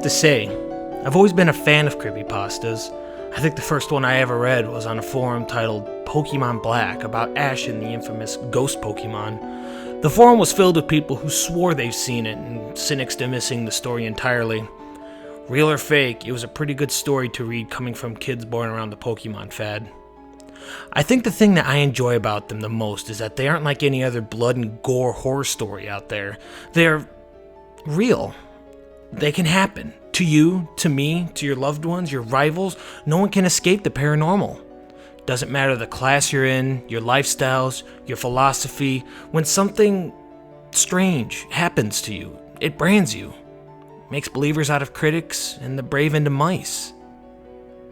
to say, I've always been a fan of creepypastas. I think the first one I ever read was on a forum titled Pokemon Black about Ash and the infamous ghost Pokemon. The forum was filled with people who swore they've seen it and cynics dismissing the story entirely. Real or fake, it was a pretty good story to read coming from kids born around the Pokemon fad. I think the thing that I enjoy about them the most is that they aren't like any other blood and gore horror story out there. They're real. They can happen. To you, to me, to your loved ones, your rivals. No one can escape the paranormal. Doesn't matter the class you're in, your lifestyles, your philosophy. When something strange happens to you, it brands you. Makes believers out of critics and the brave into mice.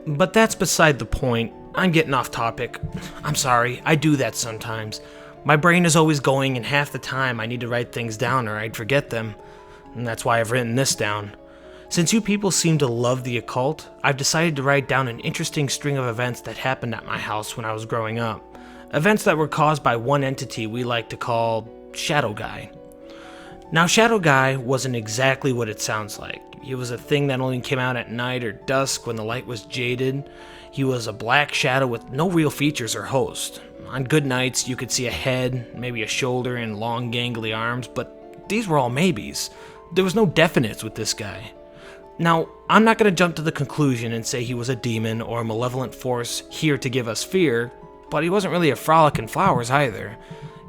But that's beside the point. I'm getting off topic. I'm sorry, I do that sometimes. My brain is always going, and half the time I need to write things down or I'd forget them. And that's why I've written this down. Since you people seem to love the occult, I've decided to write down an interesting string of events that happened at my house when I was growing up. Events that were caused by one entity we like to call Shadow Guy. Now, Shadow Guy wasn't exactly what it sounds like. He was a thing that only came out at night or dusk when the light was jaded. He was a black shadow with no real features or host. On good nights, you could see a head, maybe a shoulder, and long gangly arms, but these were all maybes. There was no definites with this guy. Now, I'm not going to jump to the conclusion and say he was a demon or a malevolent force here to give us fear, but he wasn't really a frolic in flowers either.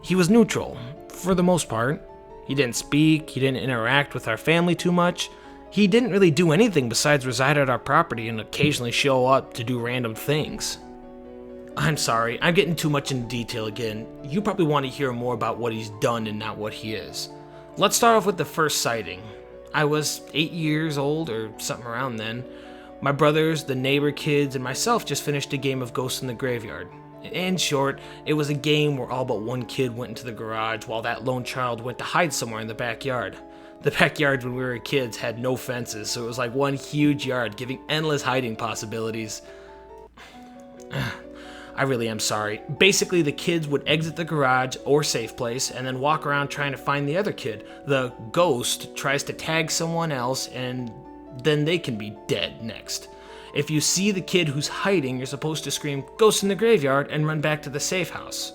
He was neutral, for the most part. He didn't speak, he didn't interact with our family too much. He didn't really do anything besides reside at our property and occasionally show up to do random things. I'm sorry, I'm getting too much into detail again. You probably want to hear more about what he's done and not what he is. Let's start off with the first sighting. I was 8 years old or something around then. My brothers, the neighbor kids, and myself just finished a game of Ghosts in the Graveyard. In short, it was a game where all but one kid went into the garage while that lone child went to hide somewhere in the backyard. The backyard when we were kids had no fences, so it was like one huge yard, giving endless hiding possibilities. I really am sorry. Basically, the kids would exit the garage or safe place and then walk around trying to find the other kid. The ghost tries to tag someone else and then they can be dead next. If you see the kid who's hiding, you're supposed to scream, "Ghost in the Graveyard," and run back to the safe house.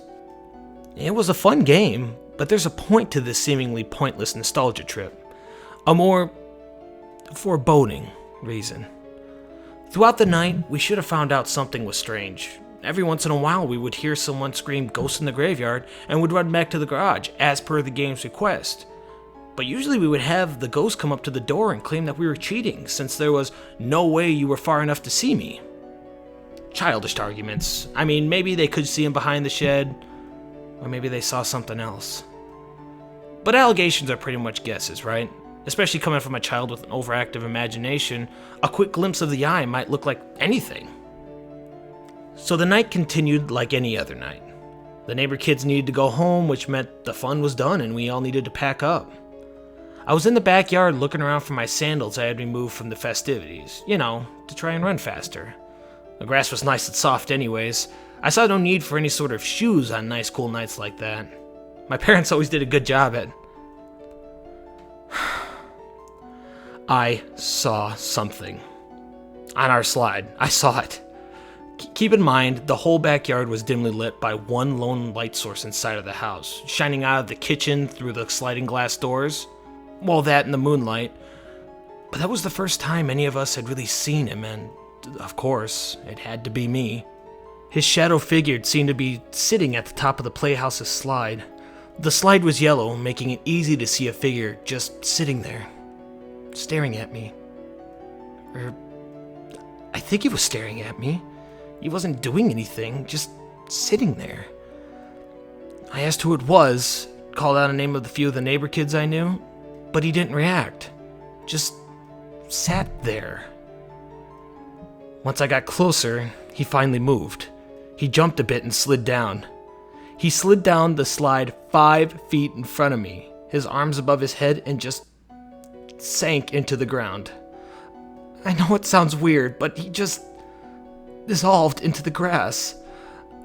It was a fun game, but there's a point to this seemingly pointless nostalgia trip. A more foreboding reason. Throughout the night, we should have found out something was strange. Every once in a while, we would hear someone scream "Ghost in the Graveyard" and would run back to the garage, as per the game's request. But usually we would have the ghost come up to the door and claim that we were cheating, since there was no way you were far enough to see me. Childish arguments. I mean, maybe they could see him behind the shed, or maybe they saw something else. But allegations are pretty much guesses, right? Especially coming from a child with an overactive imagination, a quick glimpse of the eye might look like anything. So the night continued like any other night. The neighbor kids needed to go home, which meant the fun was done and we all needed to pack up. I was in the backyard looking around for my sandals I had removed from the festivities, to try and run faster. The grass was nice and soft anyways. I saw no need for any sort of shoes on nice cool nights like that. My parents always did a good job at... I saw something. On our slide, I saw it. Keep in mind, the whole backyard was dimly lit by one lone light source inside of the house, shining out of the kitchen through the sliding glass doors. Well, that and the moonlight. But that was the first time any of us had really seen him, and, of course, it had to be me. His shadow figure seemed to be sitting at the top of the playhouse's slide. The slide was yellow, making it easy to see a figure just sitting there, staring at me. I think he was staring at me. He wasn't doing anything, just sitting there. I asked who it was, called out a name of the few of the neighbor kids I knew, but he didn't react. Just sat there. Once I got closer, he finally moved. He jumped a bit and slid down. He slid down the slide 5 feet in front of me, his arms above his head, and just sank into the ground. I know it sounds weird, but he just dissolved into the grass.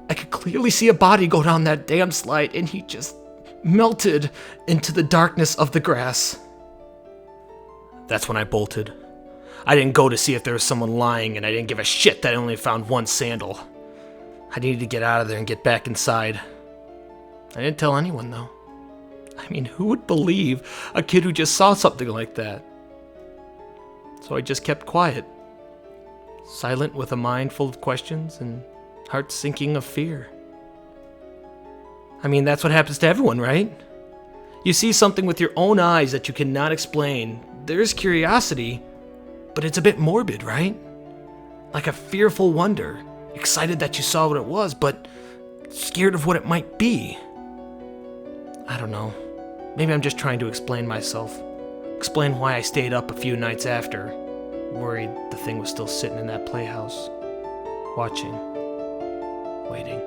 I could clearly see a body go down that damn slide, and he just melted into the darkness of the grass. That's when I bolted. I didn't go to see if there was someone lying, and I didn't give a shit that I only found one sandal. I needed to get out of there and get back inside. I didn't tell anyone, though. I mean, who would believe a kid who just saw something like that? So I just kept quiet, silent with a mind full of questions and heart sinking of fear. I mean, that's what happens to everyone, right? You see something with your own eyes that you cannot explain. There's curiosity, but it's a bit morbid, right? Like a fearful wonder, excited that you saw what it was, but scared of what it might be. I don't know. Maybe I'm just trying to explain myself. Explain why I stayed up a few nights after, worried the thing was still sitting in that playhouse, watching, waiting.